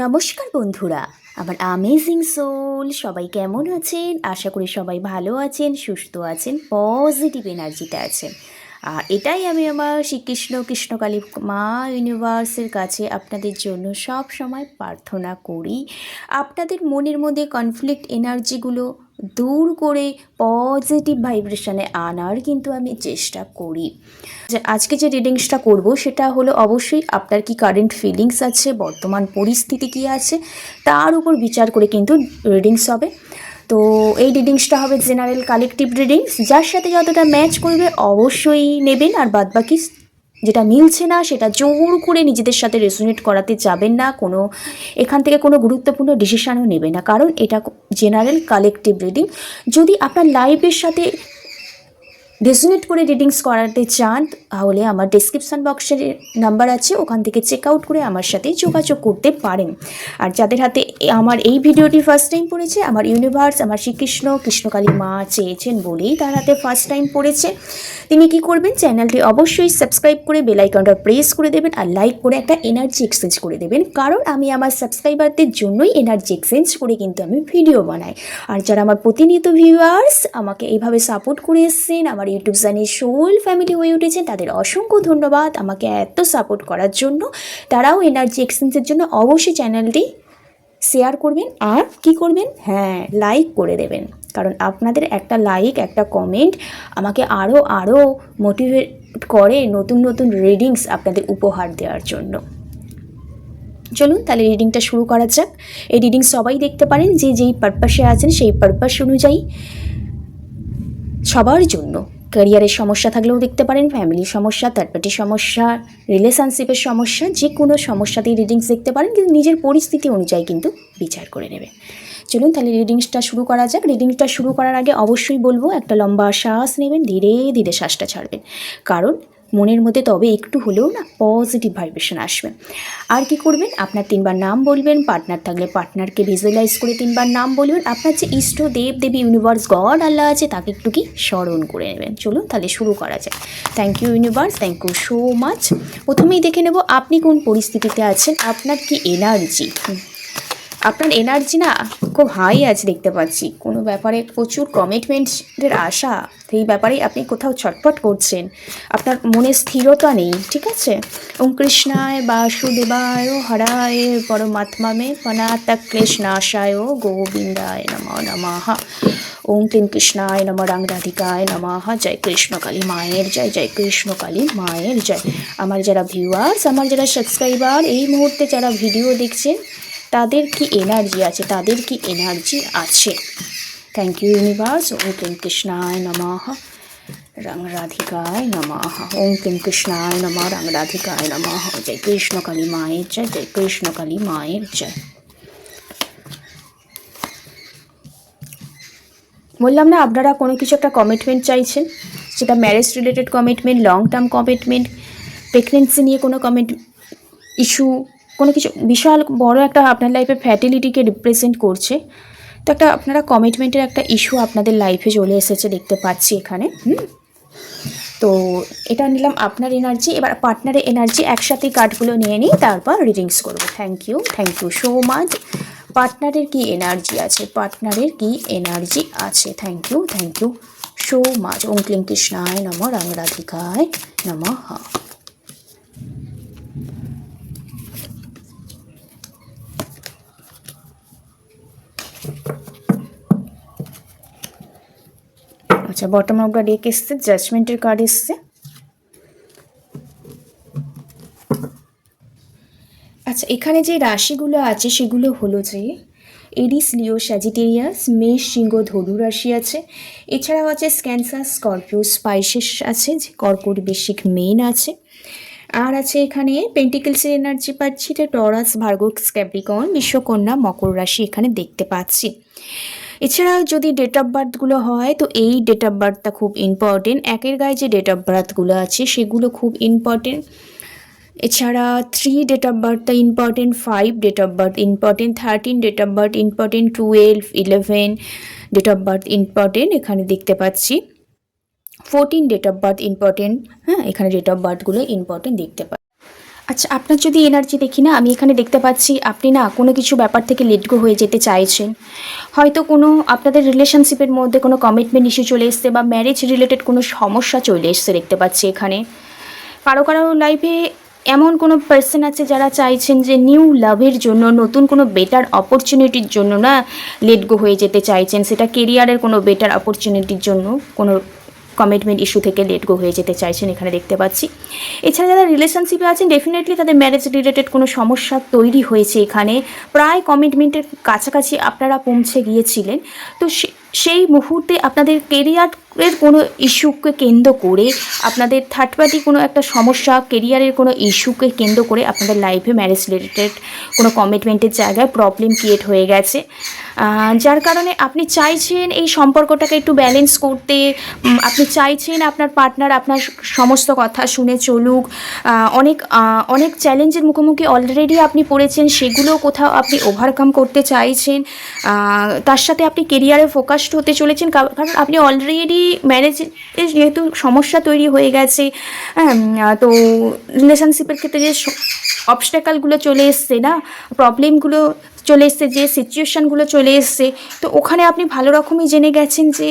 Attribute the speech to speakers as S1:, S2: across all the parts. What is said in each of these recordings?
S1: নমস্কার বন্ধুরা, আমার অ্যামেজিং সোল সবাই কেমন আছেন? আশা করি সবাই ভালো আছেন, সুস্থ আছেন, পজিটিভ এনার্জিতে আছেন। আর এটাই আমি আমার শ্রীকৃষ্ণ কৃষ্ণকালী মা ইউনিভার্সের কাছে আপনাদের জন্য সব সময় প্রার্থনা করি। আপনাদের মনের মধ্যে কনফ্লিক্ট এনার্জিগুলো দূর করে পজিটিভ ভাইব্রেশনে আনার কিন্তু আমি চেষ্টা করি। আজকে যে রিডিংসটা করব সেটা হলো অবশ্যই আপনার কি কারেন্ট ফিলিংস আছে, বর্তমান পরিস্থিতি কি আছে তার উপর বিচার করে কিন্তু রিডিংস হবে। তো এই রিডিংসটা হবে জেনারেল কালেকটিভ রিডিংস, যার সাথে যতটা ম্যাচ করবে অবশ্যই নেবেন, আর বাদবাকি যেটা মিলছে না সেটা জোর করে নিজেদের সাথে রেজোনেট করাতে যাবেন না, কোনো এখান থেকে কোনো গুরুত্বপূর্ণ ডিসিশনও নেবে না, কারণ এটা জেনারেল কালেকটিভ রিডিং। যদি আপনার লাইফের সাথে রেজোনেট করে রিডিংস করাতে চান তাহলে আমার ডেসক্রিপশান বক্সের নাম্বার আছে, ওখান থেকে চেক আউট করে আমার সাথে যোগাযোগ করতে পারেন। আর যাদের হাতে আমার এই ভিডিওটি ফার্স্ট টাইম পড়েছে, আমার ইউনিভার্স আমার শ্রীকৃষ্ণ কৃষ্ণকালী মা চেয়েছেন বলেই তার হাতে ফার্স্ট টাইম পড়েছে, তিনি কি করবেন, চ্যানেলটি অবশ্যই সাবস্ক্রাইব করে বেল আইকনটা প্রেস করে দেবেন আর লাইক করে একটা এনার্জি এক্সচেঞ্জ করে দেবেন, কারণ আমি আমার সাবস্ক্রাইবারদের জন্যই এনার্জি এক্সচেঞ্জ করে কিন্তু আমি ভিডিও বানাই। আর যারা আমার প্রতিনিয়ত ভিউয়ার্স আমাকে এইভাবে সাপোর্ট করে এসেছেন, আমার ইউটিউব চ্যানেল সোল ফ্যামিলি হয়ে উঠেছেন, তাদের অসংখ্য ধন্যবাদ আমাকে এত সাপোর্ট করার জন্য। তারাও এনার্জি এক্সচেঞ্জের জন্য অবশ্যই চ্যানেলটি শেয়ার করবেন আর কি করবেন, হ্যাঁ লাইক করে দেবেন, কারণ আপনাদের একটা লাইক একটা কমেন্ট আমাকে আরও মোটিভেট করে নতুন নতুন রিডিংস আপনাদের উপহার দেওয়ার জন্য। চলুন তাহলে রিডিংটা শুরু করা যাক। এই রিডিং সবাই দেখতে পারেন, যে যেই পারপাসে আছেন সেই পারপাস অনুযায়ী সবার জন্য। ক্যারিয়ারের সমস্যা থাকলেও দেখতে পারেন, ফ্যামিলির সমস্যা, থার্ড পার্টির সমস্যা, রিলেশনশিপের সমস্যা, যে কোনো সমস্যাতেই রিডিংস দেখতে পারেন, কিন্তু নিজের পরিস্থিতি অনুযায়ী কিন্তু বিচার করে নেবেন। চলুন তাহলে রিডিংসটা শুরু করা যাক। রিডিংসটা শুরু করার আগে অবশ্যই বলবো একটা লম্বা শ্বাস নেবেন, ধীরে ধীরে শ্বাসটা ছাড়বেন, কারণ মনের মধ্যে তবে একটু হলেও না পজিটিভ ভাইব্রেশন আসবে। আর কি করবেন, আপনার 3বার নাম বলবেন, পার্টনার থাকলে পার্টনারকে ভিজুয়ালাইজ করে 3বার নাম বলবেন, আপনার যে ইষ্ট দেব দেবী ইউনিভার্স গড আল্লাহ আছে তাকে একটু কি স্মরণ করে নেবেন। চলুন তাহলে শুরু করা যায়। Thank you universe, thank you so much. প্রথমেই দেখে নেব আপনি কোন পরিস্থিতিতে আছেন, আপনার কি এনার্জি। আপনার এনার্জি না খুব হাই আছে দেখতে পাচ্ছি, কোনো ব্যাপারে প্রচুর কমিটমেন্টের আশা, সেই ব্যাপারেই আপনি কোথাও ছটফট করছেন, আপনার মনে স্থিরতা নেই, ঠিক আছে। ওম কৃষ্ণায় বাসুদেবায় হরায় পরমাত্মা পনাতক কৃষ্ণাশায় গোবিন্দায় নমো নমঃ। ওম ক্লীম কৃষ্ণায় নম রাধিকায় নমঃ। জয় কৃষ্ণকালী মায়ের জয়, জয় কৃষ্ণকালী মায়ের জয়। আমার যারা ভিউয়ার্স, আমার যারা সাবস্ক্রাইবার, এই মুহূর্তে যারা ভিডিও দেখছেন তাদের কি এনার্জি আছে, তাদের কি এনার্জি আছে। Thank you universe. ওম ক্লীম কৃষ্ণায় নমঃ রাধিকায় নমঃ। ওম ক্লীম কৃষ্ণায় নম রাধিকায় নমঃ। জয় কৃষ্ণকালী মায়ের জয়, জয় কৃষ্ণকালী মায়ের জয়। বললাম না আপনারা কোনো কিছু একটা কমিটমেন্ট চাইছেন, সেটা marriage related commitment, long term commitment, pregnancy নিয়ে কোনো ইস্যু, কোনো কিছু বিশাল বড় একটা আপনার লাইফে ফ্যাটিলিটিকে রিপ্রেজেন্ট করছে। তো একটা আপনারা কমিটমেন্টের একটা ইস্যু আপনাদের লাইফে চলে এসেছে দেখতে পাচ্ছি এখানে। তো এটা নিলাম আপনার এনার্জি। এবার পার্টনারের এনার্জি একসাথে কার্ডগুলো নিয়ে নিই, তারপর রিডিংস করবো। Thank you so much. পার্টনারের কি এনার্জি আছে, পার্টনারের কি এনার্জি আছে। Thank you so much. ওম ক্লীম কৃষ্ণায় নম রাধিকায় নমঃ। আচ্ছা, বটম অফ দ্য ডেক এসছে, জাজমেন্টের কার্ড এসছে। আচ্ছা, এখানে যে রাশিগুলো আছে সেগুলো হলো যে এরিস, লিও, স্যাজিটেরিয়াস, মেষ, সিংহ, ধনু রাশি আছে। এছাড়াও আছে ক্যান্সার, স্করপিও, স্পাইসেস আছে, যে কর্কট, বৃশ্চিক, মীন আছে। আর আছে এখানে পেন্টিকেলসের এনার্জি পাচ্ছি, তো টরাস, ভার্গো, ক্যাপ্রিকর্ন, বিশ্বকন্যা, মকর রাশি এখানে দেখতে পাচ্ছি। এছাড়াও যদি ডেট অফ বার্থগুলো হয় তো এই ডেট অফ বার্থটা খুব ইম্পর্টেন্ট, একের গায়ে যে ডেট অফ বার্থগুলো আছে সেগুলো খুব ইম্পর্টেন্ট। এছাড়া 3 ডেট অফ বার্থটা important, 5 date of birth important, 13 date of birth important, 12, 11 date of birth important এখানে দেখতে পাচ্ছি, 14 ডেট অফ বার্থ ইম্পর্টেন্ট। হ্যাঁ, এখানে ডেট অফ বার্থগুলো ইম্পর্টেন্ট দেখতে পাচ্ছি। আচ্ছা, আপনার যদি এনার্জি দেখি না, আমি এখানে দেখতে পাচ্ছি আপনি না কোনো কিছু ব্যাপার থেকে লেট গো হয়ে যেতে চাইছেন। হয়তো কোনো আপনাদের রিলেশনশিপের মধ্যে কোনো কমিটমেন্ট ইস্যু চলে এসছে বা ম্যারেজ রিলেটেড কোনো সমস্যা চলে এসছে দেখতে পাচ্ছি এখানে। কারো কারো লাইফে এমন কোনো পার্সন আছে যারা চাইছেন যে নিউ লাভের জন্য, নতুন কোনো বেটার অপরচুনিটির জন্য না লেট গো হয়ে যেতে চাইছেন। সেটা কেরিয়ারের কোনো বেটার অপরচুনিটির জন্য, কোনো কমিটমেন্ট ইস্যু থেকে লেট গো হয়ে যেতে চাইছেন এখানে দেখতে পাচ্ছি। এছাড়া যারা রিলেশনশিপে আছেন ডেফিনেটলি তাদের ম্যারেজ রিলেটেড কোনো সমস্যা তৈরি হয়েছে এখানে। প্রায় কমিটমেন্টের কাছাকাছি আপনারা পৌঁছে গিয়েছিলেন। তো সেই মুহূর্তে আপনাদের কেরিয়ারের কোনো ইস্যুকে কেন্দ্র করে, আপনাদের থার্ড পার্টি কোনো একটা সমস্যা, কেরিয়ারের কোনো ইস্যুকে কেন্দ্র করে আপনাদের লাইফে ম্যারেজ রিলেটেড কোনো কমিটমেন্টের জায়গায় প্রবলেম ক্রিয়েট হয়ে গেছে, যার কারণে আপনি চাইছেন এই সম্পর্কটাকে একটু ব্যালেন্স করতে। আপনি চাইছেন আপনার পার্টনার আপনার সমস্ত কথা শুনে চলুক। অনেক অনেক চ্যালেঞ্জের মুখোমুখি অলরেডি আপনি পড়েছেন, সেগুলো কোথাও আপনি ওভারকাম করতে চাইছেন। তার সাথে আপনি কেরিয়ারে ফোকাসড হতে চলেছেন, কারণ আপনি অলরেডি ম্যারেজে যেহেতু সমস্যা তৈরি হয়ে গেছে। তো রিলেশনশিপের ক্ষেত্রে যে অবস্ট্যাকলগুলো চলে এসছে না, প্রবলেমগুলো চলে এসছে, যে সিচুয়েশানগুলো চলে এসছে, তো ওখানে আপনি ভালো রকমই জেনে গেছেন যে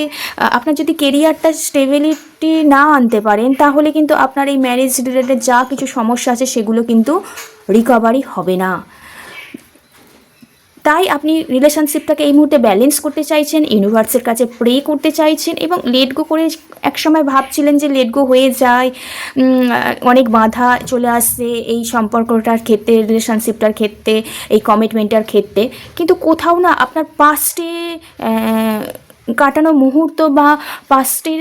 S1: আপনার যদি কেরিয়ারটা স্টেবিলিটি না আনতে পারেন, তাহলে কিন্তু আপনার এই ম্যারেজ রিলেটেড যা কিছু সমস্যা আছে সেগুলো কিন্তু রিকভারি হবে না। তাই আপনি রিলেশনশিপটাকে এই মুহূর্তে ব্যালেন্স করতে চাইছেন, ইউনিভার্সের কাছে প্রে করতে চাইছেন, এবং লেট গো করে একসময় ভাবছিলেন যে লেট গো হয়ে যায়, অনেক বাধা চলে আসছে এই সম্পর্কটার ক্ষেত্রে, রিলেশনশিপটার ক্ষেত্রে, এই কমিটমেন্টটার ক্ষেত্রে। কিন্তু কোথাও না আপনার পাস্টে কাটানো মুহূর্ত বা পাস্টের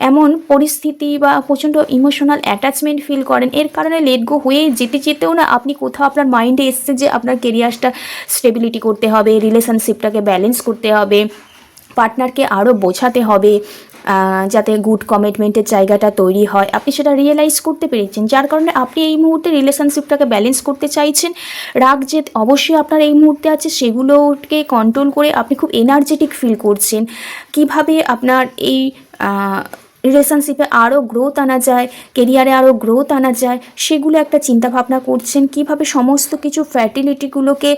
S1: এমন পরিস্থিতি বা প্রচণ্ড ইমোশনাল অ্যাটাচমেন্ট ফিল করেন, এর কারণে লেট গো হয়ে যেতে যেতেও না আপনি কোথাও আপনার মাইন্ডে এসছে যে আপনার কেরিয়ারটা স্টেবিলিটি করতে হবে, রিলেশনশিপটাকে ব্যালেন্স করতে হবে, পার্টনারকে আরও বোঝাতে হবে যাতে গুড কমিটমেন্টের জায়গাটা তৈরি হয়। আপনি সেটা রিয়েলাইজ করতে পেরেছেন, যার কারণে আপনি এই মুহূর্তে রিলেশনশিপটাকে ব্যালেন্স করতে চাইছেন। রাগ যে অবশ্যই আপনার এই মুহূর্তে আছে, সেগুলোকে কন্ট্রোল করে আপনি খুব এনার্জেটিক ফিল করছেন। কিভাবে আপনার এই রিলেশনশিপে আরও গ্রোথ আনা যায়, কেরিয়ারে আরও গ্রোথ আনা যায়, সেগুলো একটা চিন্তাভাবনা করছেন। কিভাবে সমস্ত কিছু ফ্যাটিলিটিগুলোকে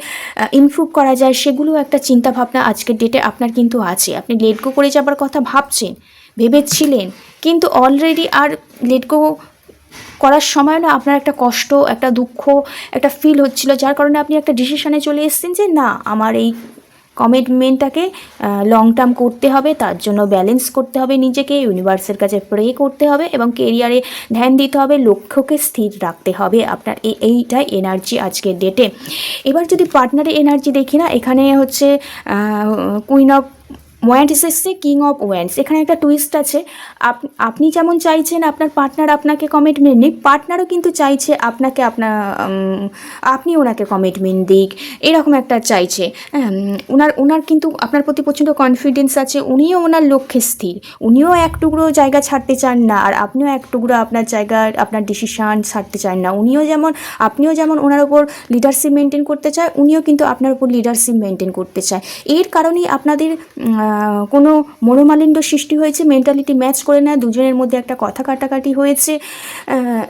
S1: ইমপ্রুভ করা যায়, সেগুলো একটা চিন্তাভাবনা আজকের ডেটে আপনার কিন্তু আছে। আপনি লেট গো করে যাবার কথা ভাবছেন, ভেবেছিলেন, কিন্তু অলরেডি আর লেট গো করার সময় না আপনার একটা কষ্ট, একটা দুঃখ, একটা ফিল হচ্ছিল, যার কারণে আপনি একটা ডিসিশনে চলে এসেছেন যে না, আমার এই কমিটমেন্টটাকে লং টার্ম করতে হবে, তার জন্য ব্যালেন্স করতে হবে নিজেকে, ইউনিভার্সের কাছে প্রে করতে হবে এবং কেরিয়ারে ধ্যান দিতে হবে, লক্ষ্যকে স্থির রাখতে হবে। আপনার এইটাই এনার্জি আজকের ডেটে। এবার যদি পার্টনারের এনার্জি দেখি না, এখানে হচ্ছে কুইন অফ ওয়ান্ডস এসছে, কিং অফ ওয়ান্ডস। এখানে একটা টুইস্ট আছে। আপনি যেমন চাইছেন আপনার পার্টনার আপনাকে কমিটমেন্ট নিক, পার্টনারও কিন্তু চাইছে আপনাকে আপনি ওনাকে কমিটমেন্ট দিক, এরকম একটা চাইছে। ওনার কিন্তু আপনার প্রতি প্রচণ্ড কনফিডেন্স আছে, উনিও ওনার লক্ষ্যে স্থির, উনিও এক টুকরো জায়গা ছাড়তে চান না, আর আপনিও এক টুকরো আপনার জায়গার আপনার ডিসিশান ছাড়তে চান না। আপনিও যেমন ওনার ওপর লিডারশিপ মেনটেন করতে চায়, উনিও কিন্তু আপনার উপর লিডারশিপ মেনটেন করতে চায়। এর কারণেই আপনাদের কোনো মনোমালিন্য সৃষ্টি হয়েছে, মেন্টালিটি ম্যাচ করে না, দুজনের মধ্যে একটা কথা কাটাকাটি হয়েছে,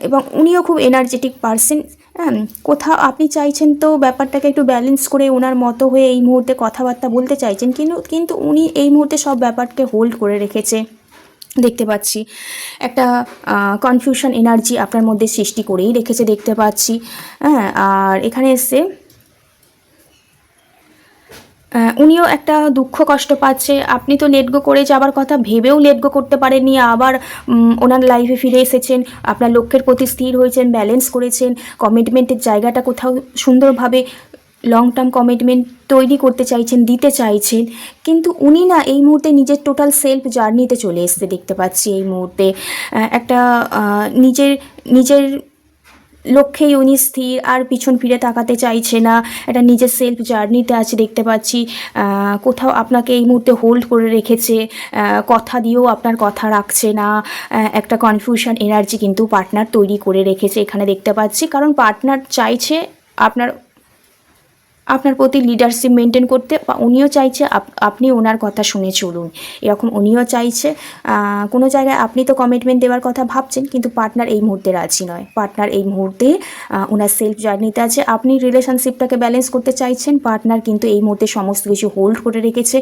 S1: এবং উনিও খুব এনার্জেটিক পারসন। কোথাও আপনি চাইছেন তো ব্যাপারটাকে একটু ব্যালেন্স করে ওনার মতো হয়ে এই মুহূর্তে কথাবার্তা বলতে চাইছেন, কিন্তু উনি এই মুহূর্তে সব ব্যাপারকে হোল্ড করে রেখেছে দেখতে পাচ্ছি। একটা কনফিউশন এনার্জি আপনার মধ্যে সৃষ্টি করেই রেখেছে দেখতে পাচ্ছি। আর এখানে এসে উনিও একটা দুঃখ কষ্ট পাচ্ছে। আপনি তো লেট গো করে যাবার কথা ভেবেও লেট গো করতে পারেননি, আবার ওনার লাইফে ফিরে এসেছেন, আপনার লক্ষ্যের প্রতি স্থির হয়েছেন, ব্যালেন্স করেছেন, কমিটমেন্টের জায়গাটা কোথাও সুন্দরভাবে লং টার্ম কমিটমেন্ট তৈরি করতে চাইছেন, দিতে চাইছেন। কিন্তু উনি না এই মুহূর্তে নিজের টোটাল সেলফ জার্নিতে চলে এসছে দেখতে পাচ্ছি। এই মুহূর্তে একটা নিজের লক্ষ্যেই উনি স্থির, আর পিছন ফিরে তাকাতে চাইছে না, একটা নিজের সেলফ জার্নিতে আছে দেখতে পাচ্ছি। কোথাও আপনাকে এই মুহূর্তে হোল্ড করে রেখেছে, কথা দিয়েও আপনার কথা রাখছে না। একটা কনফিউশন এনার্জি কিন্তু পার্টনার তৈরি করে রেখেছে এখানে দেখতে পাচ্ছি, কারণ পার্টনার চাইছে আপনার প্রতি লিডারশিপ মেনটেন করতে, বা উনিও চাইছে আপনি ওনার কথা শুনে চলুন, এরকম উনিও চাইছে। কোনো জায়গায় আপনি তো কমিটমেন্ট দেওয়ার কথা ভাবছেন, কিন্তু পার্টনার এই মুহূর্তে রাজি নয়। পার্টনার এই মুহূর্তে ওনার সেলফ জার্নিতে আছে। আপনি রিলেশনশিপটাকে ব্যালেন্স করতে চাইছেন, পার্টনার কিন্তু এই মুহূর্তে সমস্ত কিছু হোল্ড করে রেখেছে।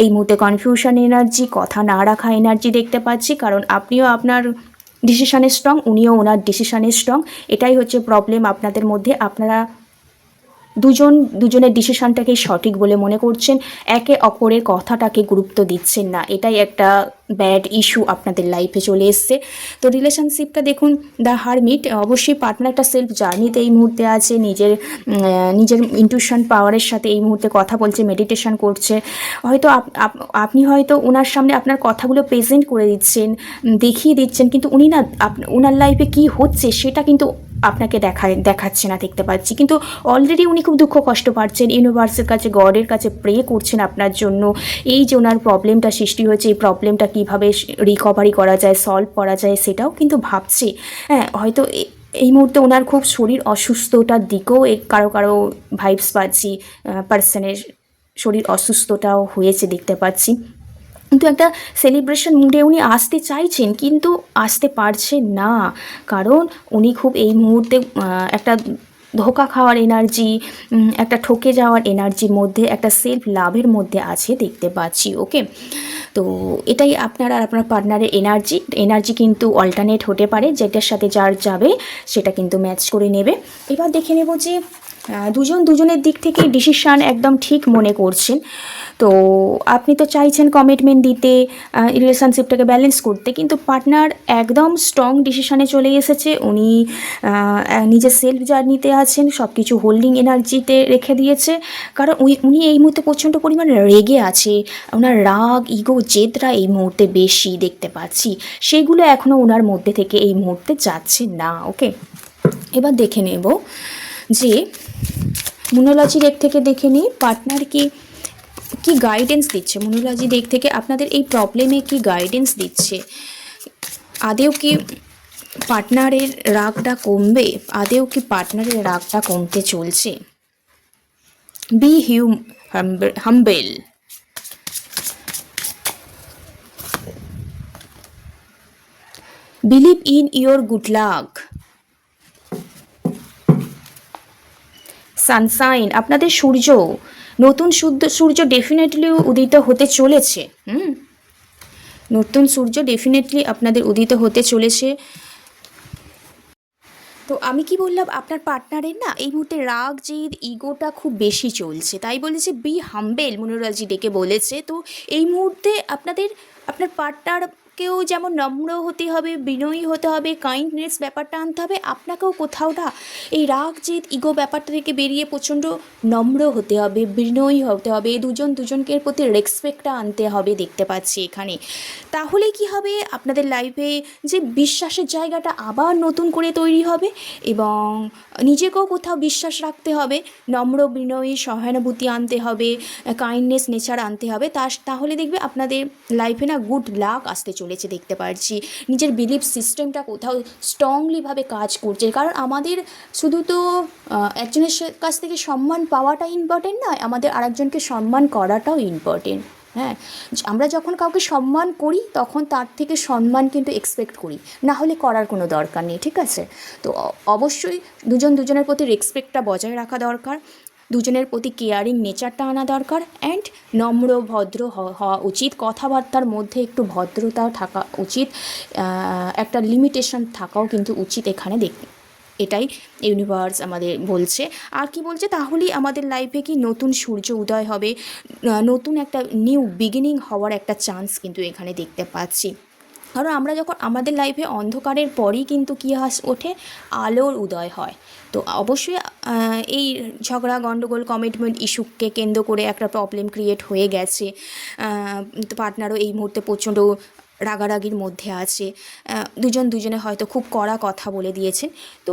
S1: এই মুহূর্তে কনফিউশন এনার্জি, কথা না রাখা এনার্জি দেখতে পাচ্ছি, কারণ আপনিও আপনার ডিসিশানে স্ট্রং, উনিও ওনার ডিসিশানে স্ট্রং। এটাই হচ্ছে প্রবলেম আপনাদের মধ্যে। আপনারা দুজনের ডিসিশনটাকেই সঠিক বলে মনে করছেন, একে অপরের কথাটাকে গুরুত্ব দিচ্ছেন না। এটাই একটা ব্যাড ইস্যু আপনাদের লাইফে চলে এসছে। তো রিলেশনশিপটা দেখুন, দ্য হারমিট, অবশ্যই পার্টনার একটা সেলফ জার্নিতে এই মুহূর্তে আছে, নিজের ইনটিউশন পাওয়ারের সাথে এই মুহূর্তে কথা বলছে, মেডিটেশন করছে। হয়তো আপনি হয়তো ওনার সামনে আপনার কথাগুলো প্রেজেন্ট করে দিচ্ছেন, দেখিয়ে দিচ্ছেন, কিন্তু উনি না ওনার লাইফে কী হচ্ছে সেটা কিন্তু আপনাকে দেখাচ্ছে না, দেখতে পাচ্ছি। কিন্তু অলরেডি উনি খুব দুঃখ কষ্ট পাচ্ছেন, ইউনিভার্সের কাছে, গডের কাছে প্রে করছেন আপনার জন্য। এই যে ওনার প্রবলেমটা সৃষ্টি হয়েছে, এই প্রবলেমটা কীভাবে রিকভারি করা যায়, সলভ করা যায়, সেটাও কিন্তু ভাবছে। হ্যাঁ, হয়তো এই মুহূর্তে ওনার খুব শরীর অসুস্থতার দিকেও কারো কারো ভাইবস পাচ্ছি, পার্সনের শরীর অসুস্থতাও হয়েছে দেখতে পাচ্ছি। কিন্তু একটা সেলিব্রেশন মুডে উনি আসতে চাইছেন, কিন্তু আসতে পারছেন না, কারণ উনি খুব এই মুহূর্তে একটা ধোঁকা খাওয়ার এনার্জি, একটা ঠকে যাওয়ার এনার্জির মধ্যে, একটা সেলফ লাভের মধ্যে আছে দেখতে পাচ্ছি। ওকে, তো এটাই আপনার আর আপনার পার্টনারের এনার্জি কিন্তু অল্টারনেট হতে পারে, যেটার সাথে যার যাবে সেটা কিন্তু ম্যাচ করে নেবে। এবার দেখে নেব যে দুজনের দিক থেকে ডিসিশান একদম ঠিক মনে করছেন। তো আপনি তো চাইছেন কমিটমেন্ট দিতে, রিলেশনশিপটাকে ব্যালেন্স করতে, কিন্তু পার্টনার একদম স্ট্রং ডিসিশানে চলে এসেছে। উনি নিজের সেলফ জার্নিতে আছেন, সব কিছু হোল্ডিং এনার্জিতে রেখে দিয়েছে, কারণ উনি এই মুহূর্তে প্রচণ্ড পরিমাণে রেগে আছে। ওনার রাগ, ইগো, জেদরা এই মুহূর্তে বেশি দেখতে পাচ্ছি, সেগুলো এখনও ওনার মধ্যে থেকে এই মুহূর্তে যাচ্ছে না। ওকে, এবার দেখে নেব যে মনোলজি ডেক থেকে দেখে নিই পার্টনার কি গাইডেন্স দিচ্ছে। মনোলজি ডেক থেকে আপনাদের এই প্রবলেমে কি গাইডেন্স দিচ্ছে, আদেও কি পার্টনারের রাগটা কমবে, আদেও কি পার্টনারের রাগটা কমতে চলছে। Be humble, believe in your good luck, sunshine, আপনাদের নতুন সূর্য ডেফিনেটলি উদিত হতে চলেছে। নতুন সূর্য ডেফিনেটলি আপনাদের উদিত হতে চলেছে। তো আমি কি বললাম, আপনার পার্টনারের না এই মুহূর্তে রাগ, জেদ, ইগোটা খুব বেশি চলছে, তাই বলেছে বি হাম্বেল, মনোলজি ডেকে বলেছে। তো এই মুহূর্তে আপনার পার্টনারকেও যেমন নম্র হতে হবে, বিনয়ী হতে হবে, কাইন্ডনেস ব্যাপারটা আনতে হবে, আপনাকেও কোথাও না এই রাগ, জেদ, ইগো ব্যাপারটা থেকে বেরিয়ে প্রচণ্ড নম্র হতে হবে, বিনয়ী হতে হবে, দুজনকে প্রতি রেসপেক্টটা আনতে হবে দেখতে পাচ্ছি এখানে। তাহলে কি হবে, আপনাদের লাইফে যে বিশ্বাসের জায়গাটা আবার নতুন করে তৈরি হবে, এবং নিজেকেও কোথাও বিশ্বাস রাখতে হবে, নম্র, বিনয়ী, সহানুভূতি আনতে হবে, কাইন্ডনেস নেচার আনতে হবে। তাহলে দেখবে আপনাদের লাইফে না গুড লাক আসতে চলেছে দেখতে পাচ্ছি। নিজের বিলিফ সিস্টেমটা কোথাও স্ট্রংলিভাবে কাজ করছে, কারণ আমাদের শুধু তো একজনের কাছ থেকে সম্মান পাওয়াটা ইম্পর্টেন্ট নয়, আমাদের আরেকজনকে সম্মান করাটাও ইম্পর্টেন্ট। হ্যাঁ, আমরা যখন কাউকে সম্মান করি তখন তার থেকে সম্মান কিন্তু এক্সপেক্ট করি, না হলে করার কোনো দরকার নেই, ঠিক আছে? তো অবশ্যই দুজনের প্রতি রেসপেক্টটা বজায় রাখা দরকার, দুজনের প্রতি কেয়ারিং নেচারটা আনা দরকার, অ্যান্ড নম্র ভদ্র হওয়া উচিত, কথাবার্তার মধ্যে একটু ভদ্রতাও থাকা উচিত, একটা লিমিটেশন থাকাও কিন্তু উচিত এখানে এটাই ইউনিভার্স আমাদের বলছে। আর কি বলছে, তাহলেই আমাদের লাইফে কি নতুন সূর্য উদয় হবে, নতুন একটা নিউ বিগিনিং হওয়ার একটা চান্স কিন্তু এখানে দেখতে পাচ্ছি। কারণ আমরা যখন আমাদের লাইফে অন্ধকারের পরই কিন্তু কী ওঠে, আলোর উদয় হয়। তো অবশ্যই এই ঝগড়া, গণ্ডগোল, কমিটমেন্ট ইস্যুকে কেন্দ্র করে একটা প্রবলেম ক্রিয়েট হয়ে গেছে। পার্টনারও এই মুহূর্তে প্রচণ্ড রাগারাগির মধ্যে আছে, দুজনে হয়তো খুব কড়া কথা বলে দিয়েছেন। তো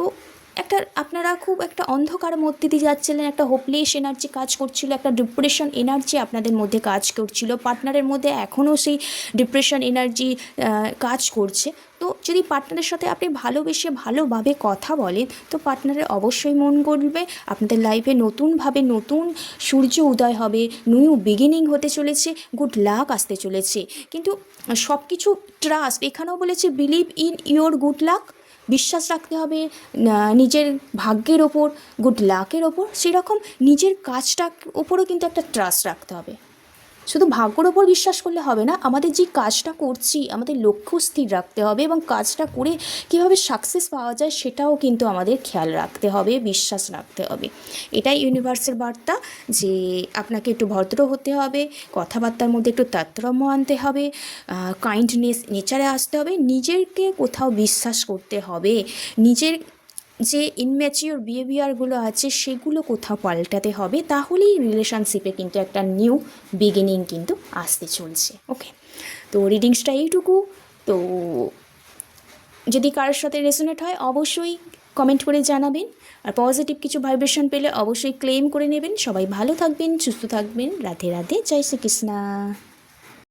S1: একটা আপনারা খুব একটা অন্ধকারের মধ্যে দিয়ে যাচ্ছিলেন, একটা হোপলেস এনার্জি কাজ করছিল, একটা ডিপ্রেশন এনার্জি আপনাদের মধ্যে কাজ করছিল, পার্টনারের মধ্যে এখনও সেই ডিপ্রেশন এনার্জি কাজ করছে। তো যদি পার্টনারের সাথে আপনি ভালোবেসে ভালোভাবে কথা বলেন তো পার্টনারের অবশ্যই মন গড়বে, আপনাদের লাইফে নতুনভাবে নতুন সূর্য উদয় হবে, নিউ বিগিনিং হতে চলেছে, গুড লাক আসতে চলেছে। কিন্তু সব কিছু ট্রাস্ট, এখানেও বলেছে believe in your good lakh, বিশ্বাস রাখতে হবে নিজের ভাগ্যের ওপর, গুড লাকের ওপর, সেরকম নিজের কাজটার ওপরও কিন্তু একটা ট্রাস্ট রাখতে হবে। শুধু ভাগ্যর ওপর বিশ্বাস করলে হবে না, আমাদের যে কাজটা করছি আমাদের লক্ষ্য স্থির রাখতে হবে এবং কাজটা করে কীভাবে সাকসেস পাওয়া যায় সেটাও কিন্তু আমাদের খেয়াল রাখতে হবে, বিশ্বাস রাখতে হবে। এটাই ইউনিভার্সের বার্তা, যে আপনাকে একটু ভদ্র হতে হবে, কথাবার্তার মধ্যে একটু তারতম্য আনতে হবে, কাইন্ডনেস নেচারে আসতে হবে, নিজেকে কোথাও বিশ্বাস করতে হবে, নিজের যে ইনম্যাচিওর বিহেভিয়ারগুলো আছে সেগুলো কোথাও পাল্টাতে হবে, তাহলেই রিলেশনশিপে কিন্তু একটা নিউ বিগিনিং কিন্তু আসতে চলছে। ওকে, তো রিডিংসটা এইটুকু। তো যদি কারোর সাথে রেজোনেট হয় অবশ্যই কমেন্ট করে জানাবেন, আর পজিটিভ কিছু ভাইব্রেশন পেলে অবশ্যই ক্লেম করে নেবেন। সবাই ভালো থাকবেন, সুস্থ থাকবেন। রাধে রাধে, জয় শ্রীকৃষ্ণ।